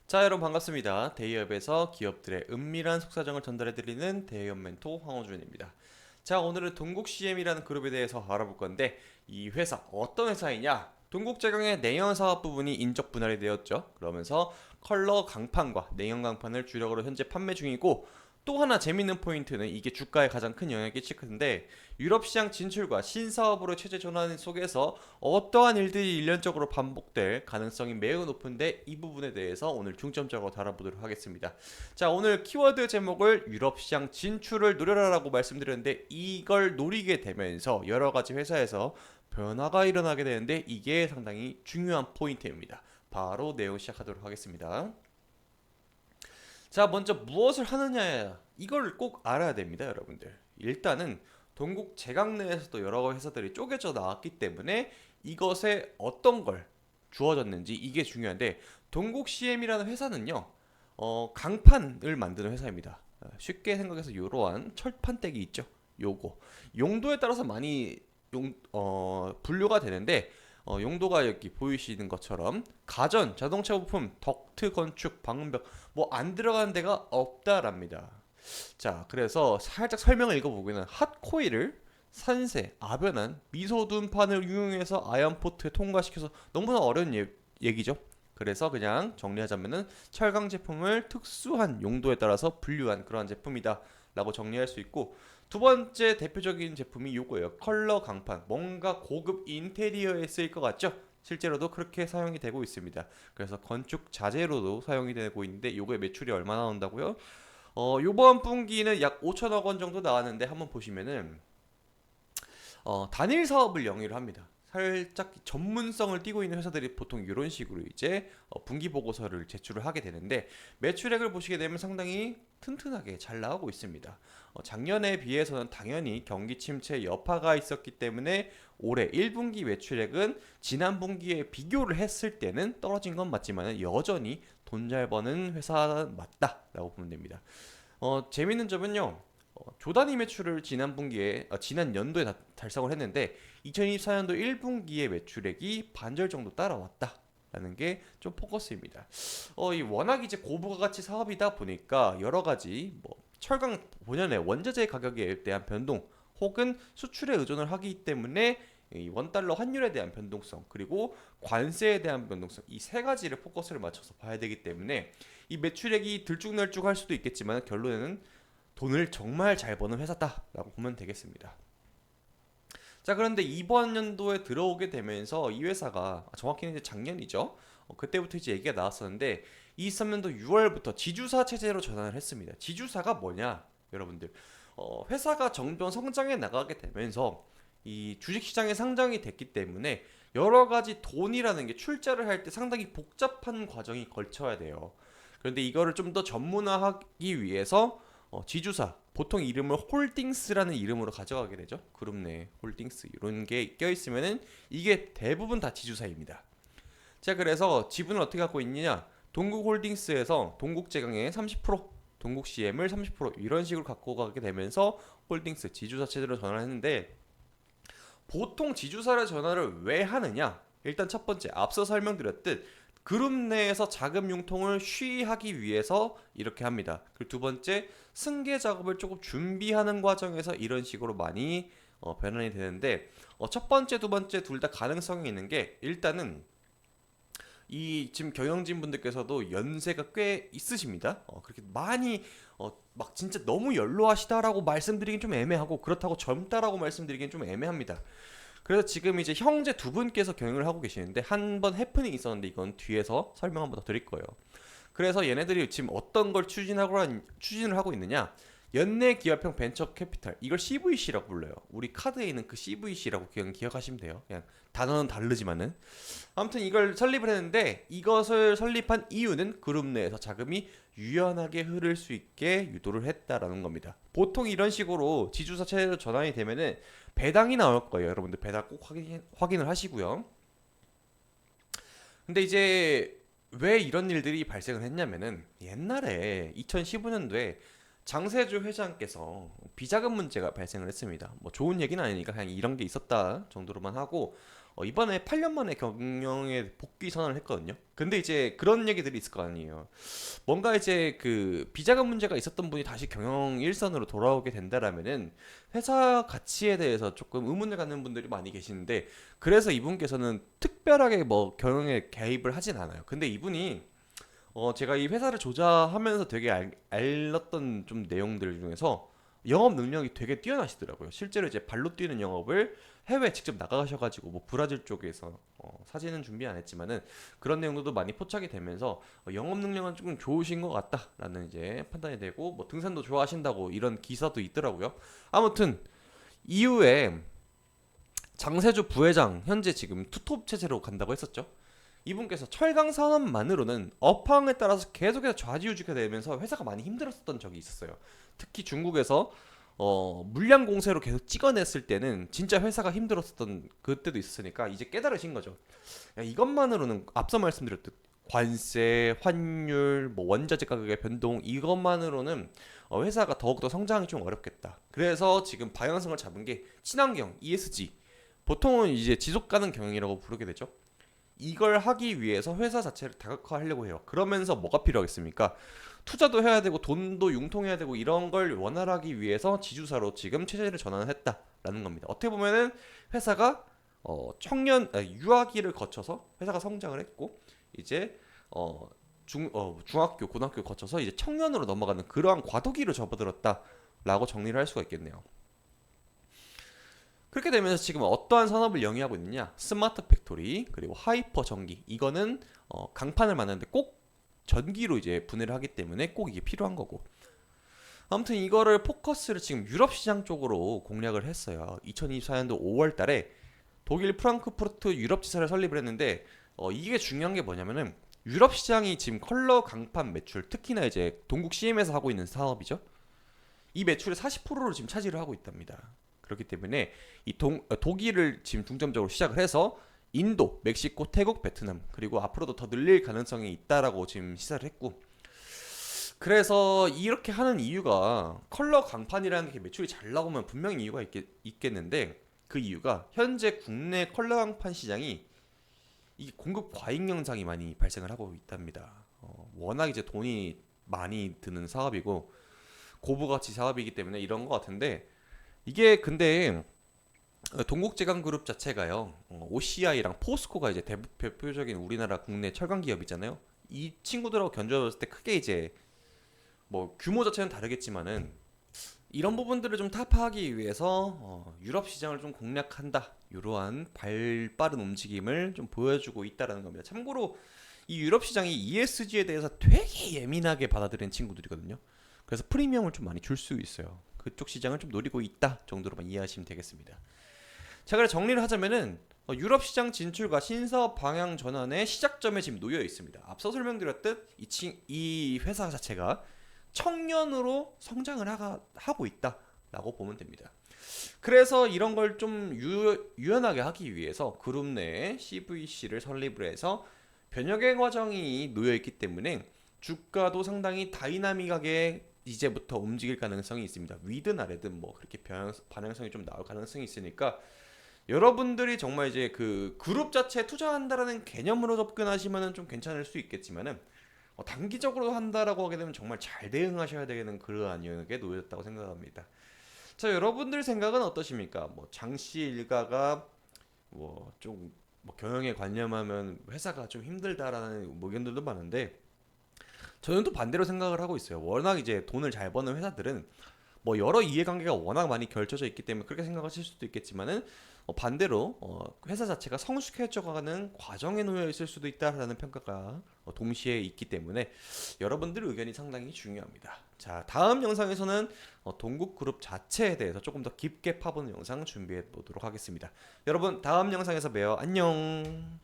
자, 여러분 반갑습니다. 대기업에서 기업들의 은밀한 속사정을 전달해드리는 대기업 멘토 황호준입니다. 자, 오늘은 동국CM이라는 그룹에 대해서 알아볼 건데 이 회사 어떤 회사이냐? 동국제강의 내연 사업 부분이 인적 분할이 되었죠. 그러면서 컬러 강판과 내연 강판을 주력으로 현재 판매 중이고, 또 하나 재밌는 포인트는 이게 주가에 가장 큰 영향을 끼칠 텐데, 유럽 시장 진출과 신사업으로 체제 전환 속에서 어떠한 일들이 일련적으로 반복될 가능성이 매우 높은데, 이 부분에 대해서 오늘 중점적으로 다뤄보도록 하겠습니다. 자, 오늘 키워드 제목을 유럽 시장 진출을 노려라라고 말씀드렸는데, 이걸 노리게 되면서 여러 가지 회사에서 변화가 일어나게 되는데, 이게 상당히 중요한 포인트입니다. 바로 내용 시작하도록 하겠습니다. 자, 먼저 무엇을 하느냐, 이걸 꼭 알아야 됩니다, 여러분들. 일단은 동국 제강 내에서도 여러 회사들이 쪼개져 나왔기 때문에 이것에 어떤 걸 주어졌는지 이게 중요한데, 동국 CM이라는 회사는요, 강판을 만드는 회사입니다. 쉽게 생각해서 이러한 철판대기 있죠. 요거 용도에 따라서 많이 분류가 되는데, 용도가 여기 보이시는 것처럼 가전, 자동차 부품, 덕트 건축, 방음벽 뭐 안 들어가는 데가 없다랍니다. 자, 그래서 살짝 설명을 읽어보기는 핫코일을 산세, 아변한, 미소둔판을 이용해서 아연포트에 통과시켜서 너무나 어려운 얘기죠. 그래서 그냥 정리하자면은 철강 제품을 특수한 용도에 따라서 분류한 그러한 제품이다 라고 정리할 수 있고, 두 번째 대표적인 제품이 요거예요. 컬러 강판. 뭔가 고급 인테리어에 쓰일 것 같죠? 실제로도 그렇게 사용이 되고 있습니다. 그래서 건축 자재로도 사용이 되고 있는데, 요거의 매출이 얼마나 나온다고요? 요번 분기는 약 5천억 원 정도 나왔는데, 한번 보시면은 단일 사업을 영위를 합니다. 살짝 전문성을 띠고 있는 회사들이 보통 이런 식으로 이제 분기 보고서를 제출을 하게 되는데, 매출액을 보시게 되면 상당히 튼튼하게 잘 나오고 있습니다. 작년에 비해서는 당연히 경기 침체 여파가 있었기 때문에 올해 1분기 매출액은 지난 분기에 비교를 했을 때는 떨어진 건 맞지만 여전히 돈 잘 버는 회사 맞다라고 보면 됩니다. 재밌는 점은요. 조단위 매출을 지난 분기에 지난 연도에 달성을 했는데, 2024년도 1분기의 매출액이 반절 정도 따라왔다라는 게 좀 포커스입니다. 이 워낙 이제 고부가 가치 사업이다 보니까 여러 가지 뭐 철강 본연의 원자재 가격에 대한 변동, 혹은 수출에 의존을 하기 때문에 이 원달러 환율에 대한 변동성, 그리고 관세에 대한 변동성, 이 세 가지를 포커스를 맞춰서 봐야 되기 때문에 이 매출액이 들쭉날쭉할 수도 있겠지만 결론에는 돈을 정말 잘 버는 회사다라고 보면 되겠습니다. 자, 그런데 이번 연도에 들어오게 되면서 이 회사가, 정확히는 이제 작년이죠. 그때부터 이제 얘기가 나왔었는데, 23년도 6월부터 지주사 체제로 전환을 했습니다. 지주사가 뭐냐, 여러분들? 회사가 정변 성장해 나가게 되면서 이 주식시장에 상장이 됐기 때문에 여러 가지 돈이라는 게 출자를 할 때 상당히 복잡한 과정이 걸쳐야 돼요. 그런데 이거를 좀 더 전문화하기 위해서 지주사, 보통 이름을 홀딩스라는 이름으로 가져가게 되죠. 그룹 내 홀딩스 이런 게 껴있으면은 이게 대부분 다 지주사입니다. 자, 그래서 지분을 어떻게 갖고 있느냐? 동국홀딩스에서 동국제강의 30%, 동국CM을 30% 이런 식으로 갖고 가게 되면서 홀딩스 지주사 체제로 전환했는데, 보통 지주사를 전환을 왜 하느냐? 일단 첫 번째, 앞서 설명드렸듯 그룹 내에서 자금 융통을 쉬하기 위해서 이렇게 합니다. 그리고 두 번째, 승계 작업을 조금 준비하는 과정에서 이런 식으로 많이 변환이 되는데, 첫 번째, 두 번째 둘 다 가능성이 있는 게, 일단은 이 지금 경영진 분들께서도 연세가 꽤 있으십니다. 그렇게 많이 막 진짜 너무 연로하시다라고 말씀드리긴 좀 애매하고, 그렇다고 젊다라고 말씀드리긴 좀 애매합니다. 그래서 지금 이제 형제 두 분께서 경영을 하고 계시는데, 한 번 해프닝이 있었는데 이건 뒤에서 설명 한 번 더 드릴 거예요. 그래서 얘네들이 지금 어떤 걸 추진을 하고 있느냐? 연내 기업형 벤처 캐피탈, 이걸 CVC라고 불러요. 우리 카드에 있는 그 CVC라고 그냥 기억하시면 돼요. 그냥 단어는 다르지만은 아무튼 이걸 설립을 했는데, 이것을 설립한 이유는 그룹 내에서 자금이 유연하게 흐를 수 있게 유도를 했다라는 겁니다. 보통 이런 식으로 지주사 체제로 전환이 되면은 배당이 나올 거예요. 여러분들 배당 꼭 확인을 하시고요. 근데 이제 왜 이런 일들이 발생을 했냐면은, 옛날에 2015년도에 장세주 회장께서 비자금 문제가 발생을 했습니다. 뭐 좋은 얘기는 아니니까 그냥 이런 게 있었다 정도로만 하고, 이번에 8년 만에 경영에 복귀 선언을 했거든요. 근데 이제 그런 얘기들이 있을 거 아니에요. 뭔가 이제 그 비자금 문제가 있었던 분이 다시 경영 일선으로 돌아오게 된다라면은 회사 가치에 대해서 조금 의문을 갖는 분들이 많이 계시는데, 그래서 이분께서는 특별하게 뭐 경영에 개입을 하진 않아요. 근데 이분이 제가 이 회사를 조사하면서 되게 알렸던 좀 내용들 중에서 영업 능력이 되게 뛰어나시더라고요. 실제로 이제 발로 뛰는 영업을 해외 직접 나가셔가지고 뭐 브라질 쪽에서 사진은 준비 안 했지만은 그런 내용들도 많이 포착이 되면서 영업 능력은 조금 좋으신 것 같다라는 이제 판단이 되고, 뭐 등산도 좋아하신다고 이런 기사도 있더라고요. 아무튼 이후에 장세주 부회장 현재 지금 투톱 체제로 간다고 했었죠. 이분께서 철강 산업만으로는 업황에 따라서 계속해서 좌지우지가 되면서 회사가 많이 힘들었었던 적이 있었어요. 특히 중국에서 물량 공세로 계속 찍어냈을 때는 진짜 회사가 힘들었었던 그때도 있었으니까 이제 깨달으신 거죠. 야, 이것만으로는 앞서 말씀드렸듯 관세, 환율, 뭐 원자재 가격의 변동, 이것만으로는 회사가 더욱더 성장이 좀 어렵겠다. 그래서 지금 방향성을 잡은 게 친환경, ESG. 보통은 이제 지속 가능 경영이라고 부르게 되죠. 이걸 하기 위해서 회사 자체를 다각화하려고 해요. 그러면서 뭐가 필요하겠습니까? 투자도 해야 되고 돈도 융통해야 되고 이런 걸 원활하기 위해서 지주사로 지금 체제를 전환했다라는 겁니다. 어떻게 보면은 회사가 유아기를 거쳐서 회사가 성장을 했고, 이제 중학교, 고등학교 거쳐서 이제 청년으로 넘어가는 그러한 과도기를 접어들었다라고 정리를 할 수가 있겠네요. 그렇게 되면서 지금 어떠한 산업을 영위하고 있느냐? 스마트 팩토리, 그리고 하이퍼 전기. 이거는 강판을 만드는데 꼭 전기로 이제 분해를 하기 때문에 꼭 이게 필요한 거고. 아무튼 이거를 포커스를 지금 유럽 시장 쪽으로 공략을 했어요. 2024년도 5월 달에 독일 프랑크푸르트 유럽 지사를 설립을 했는데, 이게 중요한 게 뭐냐면은 유럽 시장이 지금 컬러 강판 매출, 특히나 이제 동국 CM에서 하고 있는 사업이죠. 이 매출의 40%를 지금 차지를 하고 있답니다. 그렇기 때문에 독일을 지금 중점적으로 시작을 해서 인도, 멕시코, 태국, 베트남, 그리고 앞으로도 더 늘릴 가능성이 있다라고 지금 시사를 했고, 그래서 이렇게 하는 이유가 컬러 강판이라는 게 매출이 잘 나오면 분명히 이유가 있겠는데, 그 이유가 현재 국내 컬러 강판 시장이 이게 공급 과잉 현상이 많이 발생을 하고 있답니다. 워낙 이제 돈이 많이 드는 사업이고 고부가치 사업이기 때문에 이런 것 같은데, 이게 근데 동국제강그룹 자체가요, OCI랑 포스코가 이제 대표적인 우리나라 국내 철강 기업이잖아요. 이 친구들하고 견주었을 때 크게 이제 뭐 규모 자체는 다르겠지만은 이런 부분들을 좀 타파하기 위해서 유럽 시장을 좀 공략한다, 이러한 발빠른 움직임을 좀 보여주고 있다라는 겁니다. 참고로 이 유럽 시장이 ESG에 대해서 되게 예민하게 받아들이는 친구들이거든요. 그래서 프리미엄을 좀 많이 줄 수 있어요. 그쪽 시장을 좀 노리고 있다 정도로만 이해하시면 되겠습니다. 자, 그래 정리를 하자면은 유럽 시장 진출과 신사업 방향 전환의 시작점에 지금 놓여 있습니다. 앞서 설명드렸듯 이 회사 자체가 청년으로 성장을 하고 있다라고 보면 됩니다. 그래서 이런 걸 좀 유연하게 하기 위해서 그룹 내에 CVC를 설립을 해서 변혁의 과정이 놓여 있기 때문에 주가도 상당히 다이나믹하게 이제부터 움직일 가능성이 있습니다. 위든 아래든 뭐 그렇게 반영성이 좀 나올 가능성이 있으니까 여러분들이 정말 이제 그 그룹 자체에 투자한다라는 개념으로 접근하시면은 좀 괜찮을 수 있겠지만은 단기적으로 한다라고 하게 되면 정말 잘 대응하셔야 되는 그러한 영역에 놓였다고 생각합니다. 자, 여러분들 생각은 어떠십니까? 뭐 장씨 일가가 뭐 좀 뭐 경영에 관념하면 회사가 좀 힘들다라는 의견들도 많은데, 저는 또 반대로 생각을 하고 있어요. 워낙 이제 돈을 잘 버는 회사들은 뭐 여러 이해관계가 워낙 많이 결쳐져 있기 때문에 그렇게 생각하실 수도 있겠지만은, 반대로 회사 자체가 성숙해져가는 과정에 놓여 있을 수도 있다라는 평가가 동시에 있기 때문에 여러분들의 의견이 상당히 중요합니다. 자, 다음 영상에서는 동국그룹 자체에 대해서 조금 더 깊게 파보는 영상 준비해 보도록 하겠습니다. 여러분, 다음 영상에서 봬요. 안녕.